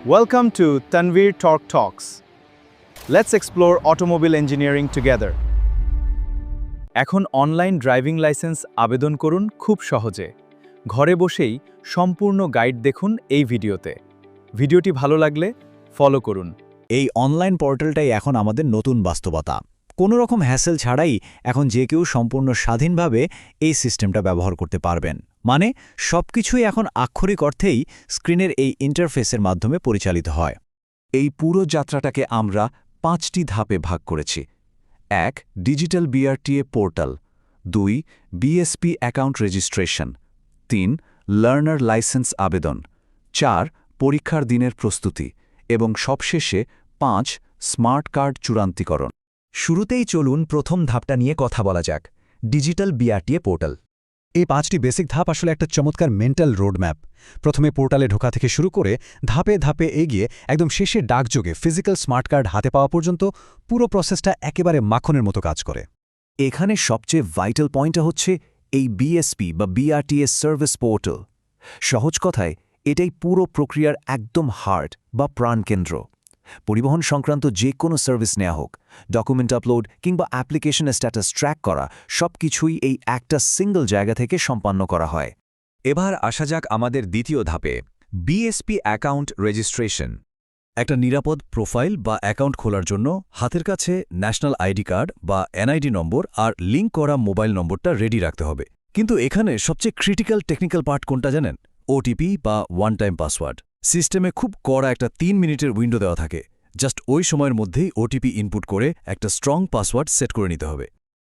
Welcome to Tanveer Talk Talks. Let's explore automobile engineering together. এখন online driving licence আবেদন করুন খুব সহজে। ঘরে বসেই সম্পূর্ণ গাইড দেখুন এই ভিডিওতে। ভিডিওটি ভালো লাগলে ফলো করুন। এই অনলাইন পোর্টালটাই এখন আমাদের নতুন বাস্তবতা। কোনো রকম হ্যাসেল ছাড়াই এখন যে কেউ সম্পূর্ণ স্বাধীনভাবে এই সিস্টেমটা ব্যবহার করতে পারবেন। মানে সবকিছুই এখন আক্ষরিক অর্থেই স্ক্রিনের এই ইন্টারফেসের মাধ্যমে পরিচালিত হয়। এই পুরো যাত্রাটাকে আমরা 5টি ধাপে ভাগ করেছি। 1. Digital BRTA portal, 2. BSP account registration, 3. Learner licence আবেদন, 4. পরীক্ষার দিনের প্রস্তুতি এবং সবশেষে 5. স্মার্ট কার্ড চূড়ান্তীকরণ। শুরুতেই চলুন প্রথম ধাপটা নিয়ে কথা বলা যাক, ডিজিটাল বিআরটিএ পোর্টাল। এই 5টি বেসিক ধাপ আসলে একটা চমৎকার মেন্টাল রোডম্যাপ। প্রথমে পোর্টালে ঢোকা থেকে শুরু করে ধাপে ধাপে এগিয়ে একদম শেষে ডাকযোগে ফিজিক্যাল স্মার্ট কার্ড হাতে পাওয়া পর্যন্ত পুরো প্রসেসটা একেবারে মাখনের মতো কাজ করে। এখানে সবচেয়ে ভাইটাল পয়েন্টটা হচ্ছে এই বিএসপি বা বিআরটিএ সার্ভিস পোর্টাল। সহজ কথায় এটাই পুরো প্রক্রিয়ার একদম হার্ট বা প্রাণকেন্দ্র। পরিবহন সংক্রান্ত যে কোনো সার্ভিস নেওয়া হোক, ডকুমেন্ট আপলোড কিংবা অ্যাপ্লিকেশনের স্ট্যাটাস ট্র্যাক করা, সবকিছুই এই একটা সিঙ্গল জায়গা থেকে সম্পন্ন করা হয়। এবার আসা যাক আমাদের দ্বিতীয় ধাপে, বিএসপি অ্যাকাউন্ট রেজিস্ট্রেশন। একটা নিরাপদ প্রোফাইল বা অ্যাকাউন্ট খোলার জন্য হাতের কাছে ন্যাশনাল আইডি কার্ড বা এনআইডি নম্বর আর লিঙ্ক করা মোবাইল নম্বরটা রেডি রাখতে হবে। কিন্তু এখানে সবচেয়ে ক্রিটিক্যাল টেকনিক্যাল পার্ট কোনটা জানেন? ওটিপি বা ওয়ান টাইম পাসওয়ার্ড। সিস্টেমে খুব কড়া একটা 3 মিনিটের উইন্ডো দেওয়া থাকে। জাস্ট ওই সময়ের মধ্যেই ওটিপি ইনপুট করে একটা স্ট্রং পাসওয়ার্ড সেট করে নিতে হবে।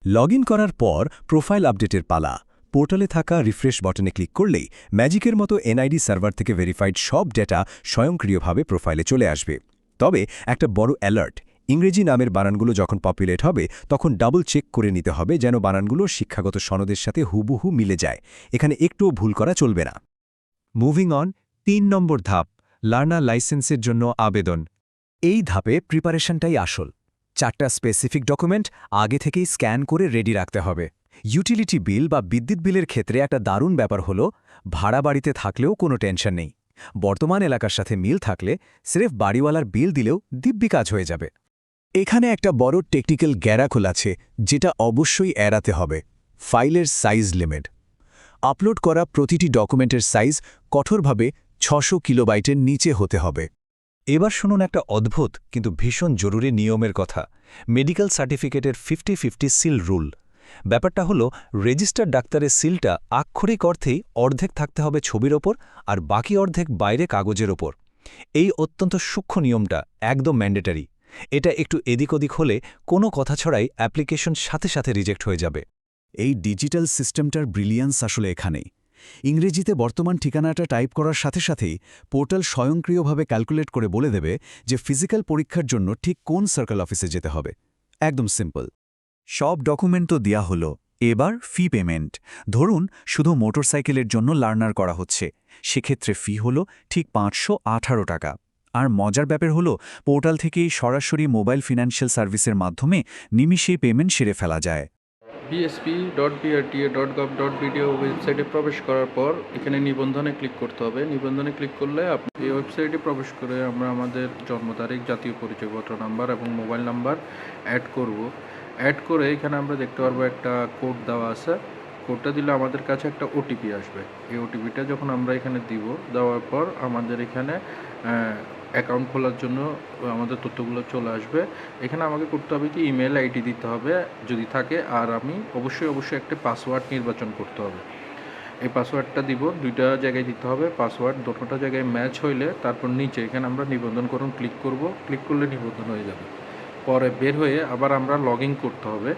লগ করার পর প্রোফাইল আপডেটের পালা। পোর্টালে থাকা রিফ্রেশ বাটনে ক্লিক করলেই ম্যাজিকের মতো এনআইডি সার্ভার থেকে ভেরিফাইড সব ডেটা স্বয়ংক্রিয়ভাবে প্রোফাইলে চলে আসবে। তবে একটা বড় অ্যালার্ট, ইংরেজি নামের বানানগুলো যখন পপুলেট হবে তখন ডাবল চেক করে নিতে হবে যেন বানানগুলো শিক্ষাগত সনদের সাথে হুবহু মিলে যায়। এখানে একটুও ভুল করা চলবে না। মুভিং অন, 3 নম্বর ধাপ, লার্নার লাইসেন্সের জন্য আবেদন। এই ধাপে প্রিপারেশনটাই আসল। 4টা স্পেসিফিক ডকুমেন্ট আগে থেকেই স্ক্যান করে রেডি রাখতে হবে। ইউটিলিটি বিল বা বিদ্যুৎ বিলের ক্ষেত্রে একটা দারুণ ব্যাপার হলো ভাড়া বাড়িতে থাকলেও কোনো টেনশন নেই। বর্তমান এলাকার সাথে মিল থাকলে সিরেফ বাড়িওয়ালার বিল দিলেও দিব্যি কাজ হয়ে যাবে। এখানে একটা বড় টেকনিক্যাল গ্যারাখোল আছে যেটা অবশ্যই এড়াতে হবে, ফাইলের সাইজ লিমিট। আপলোড করা প্রতিটি ডকুমেন্টের সাইজ কঠোরভাবে 600 কিলোবাইটের নিচে হতে হবে। এবার শুনুন একটা অদ্ভুত কিন্তু ভীষণ জরুরি নিয়মের কথা, মেডিকেল সার্টিফিকেটের 50-50 সিল রুল। ব্যাপারটা হলো রেজিস্টার্ড ডাক্তারের সিলটা আক্ষরিক অর্থেই অর্ধেক থাকতে হবে ছবির ওপর আর বাকি অর্ধেক বাইরে কাগজের ওপর। এই অত্যন্ত সূক্ষ্ম নিয়মটা একদম ম্যান্ডেটারি। এটা একটু এদিক ওদিক হলে কোনো কথা ছড়াই অ্যাপ্লিকেশন সাথে সাথে রিজেক্ট হয়ে যাবে। এই ডিজিটাল সিস্টেমটার ব্রিলিয়ান্স আসলে এখানেই। ইংরেজিতে বর্তমান ঠিকানাটা টাইপ করার সাথে সাথেই পোর্টাল স্বয়ংক্রিয়ভাবে ক্যালকুলেট করে বলে দেবে যে ফিজিক্যাল পরীক্ষার জন্য ঠিক কোন সার্কেল অফিসে যেতে হবে। একদম সিম্পল। সব ডকুমেন্ট তো দেয়া হলো, এবার ফি পেমেন্ট। ধরুন শুধু মোটরসাইকেলের জন্য লার্নার করা হচ্ছে, সেক্ষেত্রে ফি হলো ঠিক 518 টাকা। আর মজার ব্যাপার হলো পোর্টাল থেকেই সরাসরি মোবাইল ফিনান্সিয়াল সার্ভিসের মাধ্যমে নিমিষেই পেমেন্ট সেরে ফেলা যায়। bsp.brta.gov.bdo ওয়েবসাইটে প্রবেশ করার পর এখানে নিবন্ধনে ক্লিক করতে হবে। নিবন্ধনে ক্লিক করলে আপনি এই ওয়েবসাইটে প্রবেশ করে আমরা আমাদের জন্ম তারিখ, জাতীয় পরিচয়পত্র নাম্বার এবং মোবাইল নাম্বার অ্যাড করব। অ্যাড করে এখানে আমরা দেখতে পারবো একটা কোড দেওয়া আছে। কোডটা দিলে আমাদের কাছে একটা ওটিপি আসবে। এই ওটিপিটা যখন আমরা এখানে দিব, দেওয়ার পর আমাদের এখানে অ্যাকাউন্ট খোলার জন্য আমাদের তথ্যগুলো চলে আসবে। এখানে আমাকে করতে হবে কি ইমেল আইডি দিতে হবে যদি থাকে, আর আমি অবশ্যই একটা পাসওয়ার্ড নির্বাচন করতে হবে। এই পাসওয়ার্ডটা দিব, 2টা জায়গায় দিতে হবে পাসওয়ার্ড। দুটোটা জায়গায় ম্যাচ হইলে তারপর নিচে এখানে আমরা নিবন্ধন করুন ক্লিক করব। ক্লিক করলে নিবন্ধন হয়ে যাবে। পরে বের হয়ে আবার আমরা লগ ইন করতে হবে,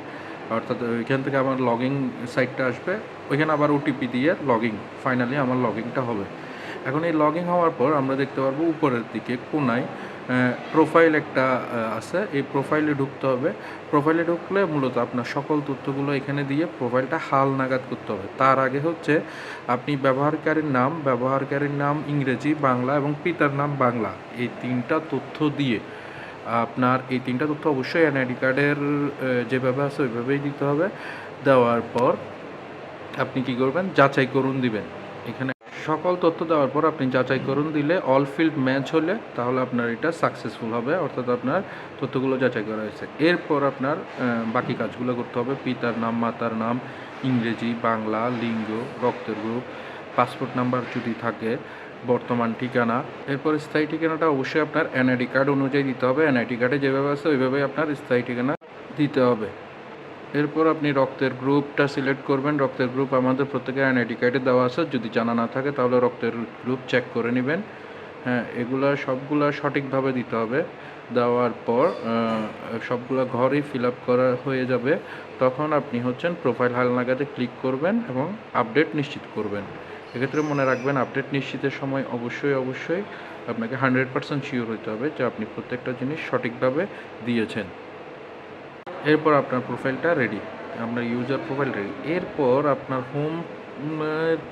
অর্থাৎ ওইখান থেকে আমার লগ ইন সাইটটা আসবে, ওইখানে আবার ওটিপি দিয়ে লগ ইন, ফাইনালি আমার লগ ইনটা হবে। এখন এই লগ ইন হওয়ার পর আমরা দেখতে পারবো উপরের দিকে কোনায় প্রোফাইল একটা আছে। এই প্রোফাইলে ঢুকতে হবে। প্রোফাইলে ঢুকলে মূলত আপনার সকল তথ্যগুলো এখানে দিয়ে প্রোফাইলটা হাল নাগাদ করতে হবে। তার আগে হচ্ছে আপনি ব্যবহারকারীর নাম ইংরেজি, বাংলা এবং পিতার নাম বাংলা, এই 3টা তথ্য দিয়ে আপনার এই 3টা তথ্য অবশ্যই এনআইডি কার্ডের যেভাবে আছে ওইভাবেই দিতে হবে। দেওয়ার পর আপনি কি করবেন, যাচাই করুন দিবেন। এখানে সকল তথ্য দেওয়ার পর আপনি যাচাই করুন দিলে অল ফিল্ড ম্যাচ হলে তাহলে আপনার এটা সাকসেসফুল হবে, অর্থাৎ আপনার তথ্যগুলো যাচাই করা হয়েছে। এরপর আপনার বাকি কাজগুলো করতে হবে। পিতার নাম, মাতার নাম, ইংরেজি, বাংলা, লিঙ্গ, রক্তের গ্রুপ, পাসপোর্ট নাম্বার যদি থাকে, বর্তমান ঠিকানা। এরপর স্থায়ী ঠিকানাটা অবশ্যই আপনার এনআইডি কার্ড অনুযায়ী দিতে হবে। এনআইডি কার্ডে যেভাবে আছে ওইভাবেই আপনার স্থায়ী ঠিকানা দিতে হবে। এরপর আপনি রক্তের গ্রুপটা সিলেক্ট করবেন। রক্তের গ্রুপ আমাদের প্রত্যেকের এনআইডি কার্ডে দেওয়া আছে, যদি জানা না থাকে তাহলে রক্তের গ্রুপ চেক করে নেবেন। হ্যাঁ, সবগুলা সঠিকভাবে দিতে হবে। দেওয়ার পর সবগুলা ঘরই ফিল আপ করা হয়ে যাবে। তখন আপনি প্রোফাইল হালনাগাদে ক্লিক করবেন এবং আপডেট নিশ্চিত করবেন। এক্ষেত্রে মনে রাখবেন, আপডেট নিশ্চিতের সময় অবশ্যই আপনাকে 100% শিওর হতে হবে যে আপনি প্রত্যেকটা জিনিস সঠিকভাবে দিয়েছেন। এরপর আপনার প্রোফাইলটা রেডি, আপনার ইউজার প্রোফাইল রেডি। এরপর আপনার হোম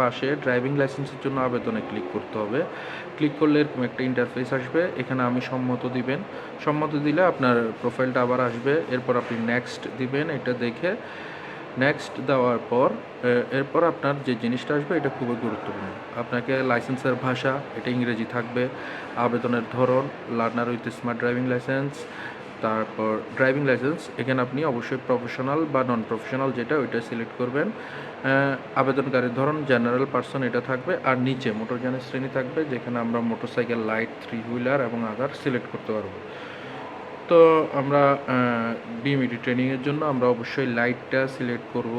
পাশে ড্রাইভিং লাইসেন্সের জন্য আবেদনে ক্লিক করতে হবে। ক্লিক করলে এরকম একটা ইন্টারফেস আসবে। এখানে আমি সম্মত দিবেন। সম্মত দিলে আপনার প্রোফাইলটা আবার আসবে। এরপর আপনি নেক্সট দিবেন। এটা দেখে নেক্সট দেওয়ার পর এরপর আপনার যে জিনিসটা আসবে এটা খুবই গুরুত্বপূর্ণ। আপনাকে লাইসেন্সের ভাষা এটা ইংরেজি থাকবে। আবেদনের ধরন learner with smart driving licence. তারপর ড্রাইভিং লাইসেন্স এখানে আপনি অবশ্যই প্রফেশনাল বা নন প্রফেশনাল যেটা ওইটা সিলেক্ট করবেন। আবেদনকারীর ধরন জেনারেল পার্সন এটা থাকবে। আর নিচে মোটরযানের শ্রেণী থাকবে, যেখানে আমরা মোটরসাইকেল, লাইট, 3 হুইলার এবং আদার সিলেক্ট করতে পারবো। তো আমরা ডিএমইটি ট্রেনিংয়ের জন্য আমরা অবশ্যই লাইটটা সিলেক্ট করব।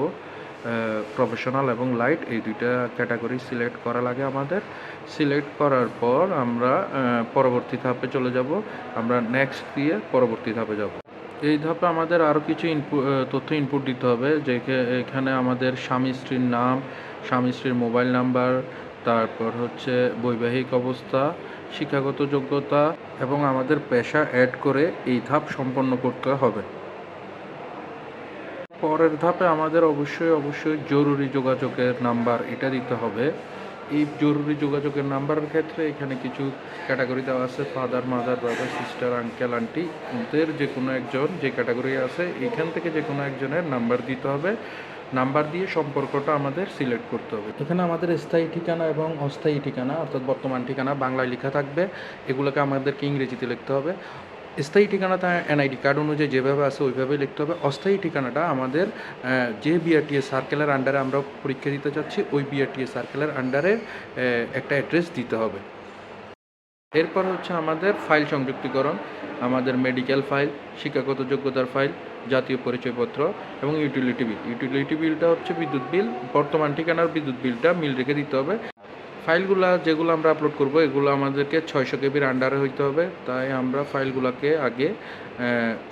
প্রফেশনাল এবং লাইট এই দুইটা ক্যাটাগরি সিলেক্ট করা লাগে আমাদের। সিলেক্ট করার পর আমরা পরবর্তী ধাপে চলে যাব। আমরা নেক্সট দিয়ে পরবর্তী ধাপে যাব। এই ধাপে আমাদের আরও কিছু তথ্য ইনপুট দিতে হবে, যে এখানে আমাদের স্বামী স্ত্রীর নাম, স্বামী স্ত্রীর মোবাইল নাম্বার, তারপর বৈবাহিক অবস্থা, শিক্ষাগত যোগ্যতা এবং আমাদের পেশা অ্যাড করে এই ধাপ সম্পন্ন করতে হবে। পরের ধাপে আমাদের অবশ্যই জরুরি যোগাযোগের নাম্বার এটা দিতে হবে। এই জরুরি যোগাযোগের নাম্বারের ক্ষেত্রে এখানে কিছু ক্যাটাগরি দেওয়া আছে। Father, mother, brother, sister, uncle, aunty, ওদের যে কোনো একজন যে ক্যাটাগরি আছে এখান থেকে যে কোনো একজনের নাম্বার দিতে হবে। নাম্বার দিয়ে সম্পর্কটা আমাদের সিলেক্ট করতে হবে। এখানে আমাদের স্থায়ী ঠিকানা এবং অস্থায়ী ঠিকানা অর্থাৎ বর্তমান ঠিকানা বাংলায় লেখা থাকবে, এগুলোকে আমাদেরকে ইংরেজিতে লিখতে হবে। স্থায়ী ঠিকানাটা এনআইডি কার্ড অনুযায়ী যেভাবে আছে ওইভাবেই লিখতে হবে। অস্থায়ী ঠিকানাটা আমাদের যে বিআরটিএস সার্কেলের আন্ডারে আমরা পরীক্ষা দিতে চাচ্ছি ওই বিআরটিএস সার্কেলের আন্ডারে একটা অ্যাড্রেস দিতে হবে। এরপর আমাদের ফাইল সংযুক্তিকরণ, আমাদের মেডিকেল ফাইল, শিক্ষাগত যোগ্যতার ফাইল, জাতীয় পরিচয়পত্র এবং ইউটিলিটি বিল। ইউটিলিটি বিলটা বিদ্যুৎ বিল, বর্তমান ঠিকানার বিদ্যুৎ বিলটা মিল রেখে দিতে হবে। ফাইলগুলো যেগুলো আমরা আপলোড করব এগুলো আমাদেরকে 600 কেবির আন্ডারে হইতে হবে, তাই আমরা ফাইলগুলোকে আগে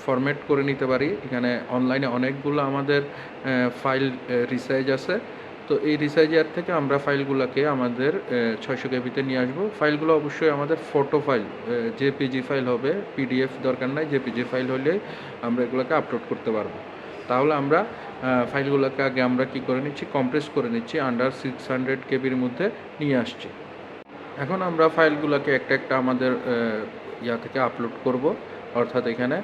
ফরম্যাট করে নিতে পারি। এখানে অনলাইনে অনেকগুলো আমাদের ফাইল রিসাইজ আছে, তো এই রিসাইজার থেকে আমরা ফাইলগুলোকে আমাদের 600 কেবিতে নিয়ে আসবো। ফাইলগুলো অবশ্যই আমাদের ফটো ফাইল, জেপিজি ফাইল হবে, পিডিএফ দরকার নাই, জেপিজি ফাইল হলে আমরা এগুলোকে আপলোড করতে পারবো। তাহলে আমরা ফাইলগুলোকে আগে আমরা কি করে নিচ্ছি, কম্প্রেস করে নিচ্ছি, আন্ডার 600 কেবির মধ্যে নিয়ে আসছি। এখন আমরা ফাইলগুলোকে একটা আমাদের থেকে আপলোড করব, অর্থাৎ এখানে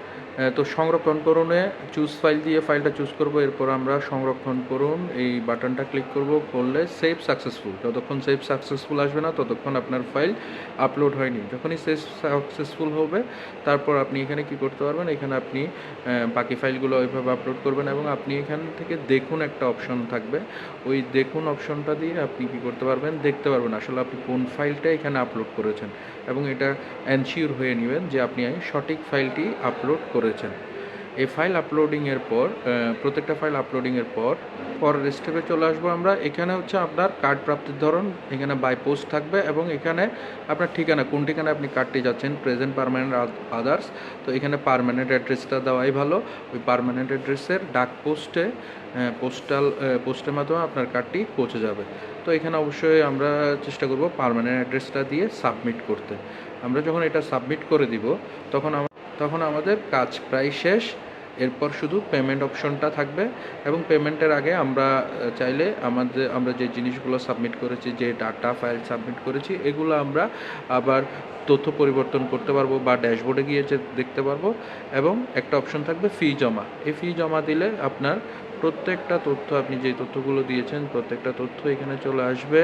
তো সংরক্ষণ করুনে চুজ ফাইল দিয়ে ফাইলটা চুজ করব। এরপর আমরা সংরক্ষণ করুন এই বাটনটা ক্লিক করব, করলে সেভ সাকসেসফুল। যতক্ষণ সেভ সাকসেসফুল আসবে না ততক্ষণ আপনার ফাইল আপলোড হয়নি। যখনই সেভ সাকসেসফুল হবে তারপর আপনি এখানে কি করতে পারবেন, এখানে আপনি বাকি ফাইলগুলো ওইভাবে আপলোড করবেন এবং আপনি এখান থেকে দেখুন একটা অপশন থাকবে, ওই দেখুন অপশনটা দিয়ে আপনি কি করতে পারবেন, দেখতে পারবেন আসলে আপনি কোন ফাইলটা এখানে আপলোড করেছেন এবং এটা এনশিওর হয়ে নেবেন যে আপনি সঠিক ফাইলটি আপলোড করেছেন। এই ফাইল আপলোডিংয়ের পর প্রত্যেকটা ফাইল আপলোডিংয়ের পর পরের স্টেপে চলে আসবো আমরা। এখানে আপনার কার্ড প্রাপ্তির ধরন, এখানে বাই পোস্ট থাকবে এবং এখানে আপনার ঠিকানা, কোন ঠিকানা আপনি কার্ডটি যাচ্ছেন, প্রেজেন্ট, পার্মানেন্ট, আদার্স। তো এখানে পার্মানেন্ট অ্যাড্রেসটা দেওয়াই ভালো। ওই পার্মানেন্ট অ্যাড্রেসের ডাক পোস্টের মাধ্যমে আপনার কার্ডটি পৌঁছে যাবে। তো এখানে অবশ্যই আমরা চেষ্টা করব পার্মানেন্ট অ্যাড্রেসটা দিয়ে সাবমিট করতে। আমরা যখন এটা সাবমিট করে দিব তখন আমাদের কাজ প্রায় শেষ। এরপর শুধু পেমেন্ট অপশনটা থাকবে এবং পেমেন্টের আগে আমরা চাইলে আমরা যে জিনিসগুলো সাবমিট করেছি, যে ডাটা ফাইল সাবমিট করেছি, এগুলো আমরা আবার তথ্য পরিবর্তন করতে পারবো বা ড্যাশবোর্ডে গিয়ে যে দেখতে পারবো। এবং একটা অপশন থাকবে ফি জমা। এই ফি জমা দিলে আপনার প্রত্যেকটা তথ্য আপনি যে তথ্যগুলো দিয়েছেন প্রত্যেকটা তথ্য এখানে চলে আসবে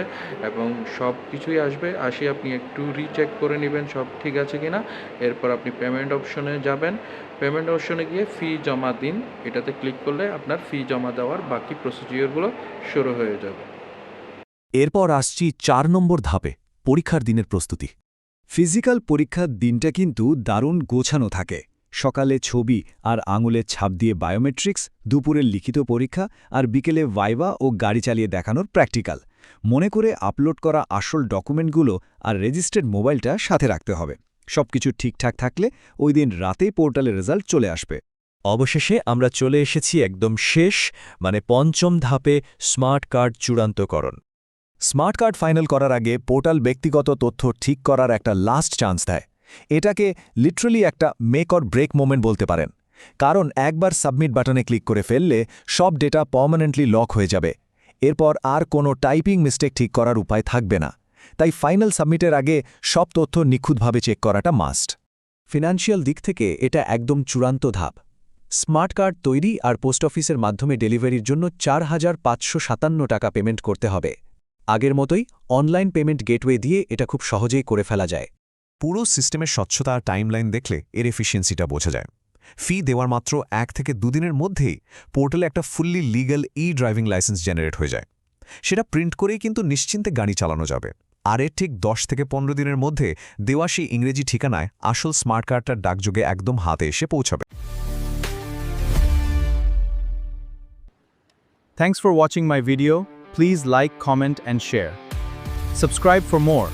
এবং সব কিছুই আসবে। আসি আপনি একটু রিচেক করে নেবেন সব ঠিক আছে কিনা। এরপর আপনি পেমেন্ট অপশনে যাবেন। পেমেন্ট অপশনে গিয়ে ফি জমা দিন, এটাতে ক্লিক করলে আপনার ফি জমা দেওয়ার বাকি প্রসিডিওরগুলো শুরু হয়ে যাবে। এরপর আসছি 4 নম্বর ধাপে, পরীক্ষার দিনের প্রস্তুতি। ফিজিক্যাল পরীক্ষার দিনটা কিন্তু দারুণ গোছানো থাকে। সকালে ছবি আর আঙুলের ছাপ দিয়ে বায়োমেট্রিক্স, দুপুরের লিখিত পরীক্ষা আর বিকেলে ভাইভা ও গাড়ি চালিয়ে দেখানোর প্র্যাকটিক্যাল। মনে করে আপলোড করা আসল ডকুমেন্টগুলো আর রেজিস্টার্ড মোবাইলটা সাথে রাখতে হবে। সবকিছু ঠিকঠাক থাকলে ওই দিন রাতেই পোর্টালের রেজাল্ট চলে আসবে। অবশেষে আমরা চলে এসেছি একদম শেষ, মানে পঞ্চম ধাপে, স্মার্ট কার্ড চূড়ান্তকরণ। স্মার্ট কার্ড ফাইনাল করার আগে পোর্টাল ব্যক্তিগত তথ্য ঠিক করার একটা লাস্ট চান্স দেয়। এটাকে লিটারালি একটা মেক অর ব্রেক মোমেন্ট বলতে পারেন, কারণ একবার সাবমিট বাটনে ক্লিক করে ফেললে সব ডেটা পার্মানেন্টলি লক হয়ে যাবে। এরপর আর কোনো টাইপিং মিস্টেক ঠিক করার উপায় থাকবে না। তাই ফাইনাল সাবমিটের আগে সব তথ্য নিখুঁতভাবে চেক করাটা মাস্ট। ফিনান্সিয়াল দিক থেকে এটা একদম চূড়ান্ত ধাপ। স্মার্ট কার্ড তৈরি আর পোস্ট অফিসের মাধ্যমে ডেলিভারির জন্য 4,557 টাকা পেমেন্ট করতে হবে। আগের মতোই অনলাইন পেমেন্ট গেটওয়ে দিয়ে এটা খুব সহজেই করে ফেলা যায়। পুরো সিস্টেমের স্বচ্ছতা আর টাইমলাইন দেখলে এর এফিসিয়েন্সিটা বোঝা যায়। ফি দেওয়ার মাত্র 1 থেকে 2 দিনের মধ্যেই পোর্টালে একটা fully legal driving licence generate হয়ে যায়। সেটা প্রিন্ট করেই কিন্তু নিশ্চিন্তে গাড়ি চালানো যাবে। আর এর ঠিক 10 থেকে 15 দিনের মধ্যে দেওয়া সেই ইংরেজি ঠিকানায় আসল স্মার্ট কার্ডটার ডাকযোগে একদম হাতে এসে পৌঁছাবে। Thanks for watching my video. Please like, comment and share. Subscribe for more.